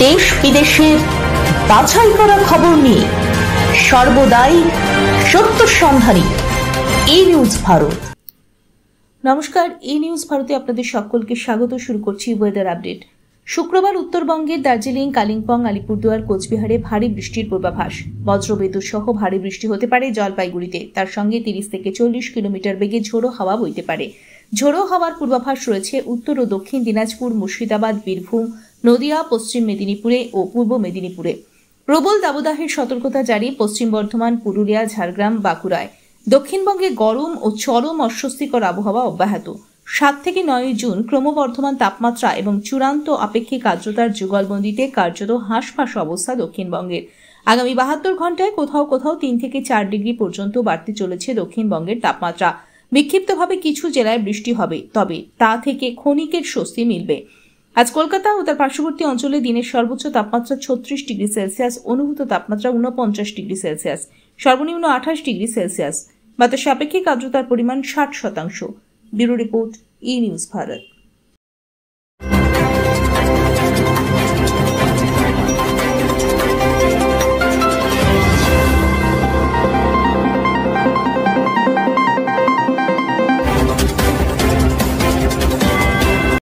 দেশ বিদেশের বাছাই করা খবর নিয়ে সর্বদাই সত্য সন্ধানী এই নিউজ ভারত। নমস্কার, এই নিউজ ভারতে আপনাদের সকলকে স্বাগত। শুরু করছি ওয়েদার আপডেট। শুক্রবার উত্তরবঙ্গের দার্জিলিং, কালিম্পং, আলিপুরদুয়ার, কোচবিহারে ভারী বৃষ্টির পূর্বাভাস। বজ্রবিদ্যুৎ সহ ভারী বৃষ্টি হতে পারে জলপাইগুড়িতে। তার সঙ্গে 30 থেকে 40 কিলোমিটার বেগে ঝোড়ো হাওয়া বইতে পারে। ঝোড়ো হাওয়ার পূর্বাভাস রয়েছে উত্তর ও দক্ষিণ দিনাজপুর, মুর্শিদাবাদ, বীরভূম, নদিয়া, পশ্চিম মেদিনীপুরে ও পূর্ব মেদিনীপুরে। প্রবল দাবদাহের সতর্কতা জারি পশ্চিম বর্ধমান, পুরুলিয়া, ঝাড়গ্রাম, বাঁকুড়ায়। দক্ষিণবঙ্গে গরম ও চরম অস্বস্তিকর আবহাওয়া অব্যাহত। 7 থেকে 9 জুন ক্রমবর্ধমান তাপমাত্রা এবং চূড়ান্ত আপেক্ষিক আর্দ্রতার যুগলবন্দিতে কার্যত হাঁসফাঁস অবস্থা দক্ষিণবঙ্গের। আগামী 72 ঘন্টায় কোথাও কোথাও 3 থেকে 4 ডিগ্রি পর্যন্ত বাড়তে চলেছে দক্ষিণবঙ্গের তাপমাত্রা। বিক্ষিপ্তভাবে কিছু জেলায় বৃষ্টি হবে, তবে তা থেকে ক্ষণিকের স্বস্তি মিলবে। আজ কলকাতা ও তার পার্শ্ববর্তী অঞ্চলে দিনের সর্বোচ্চ তাপমাত্রা 36 ডিগ্রি সেলসিয়াস, অনুভূত তাপমাত্রা 49 ডিগ্রি সেলসিয়াস, সর্বনিম্ন 28 ডিগ্রি সেলসিয়াস। বাতাসে আপেক্ষিক আর্দ্রতার পরিমাণ 60%। ব্যুরো রিপোর্ট, ই নিউজ ভারত।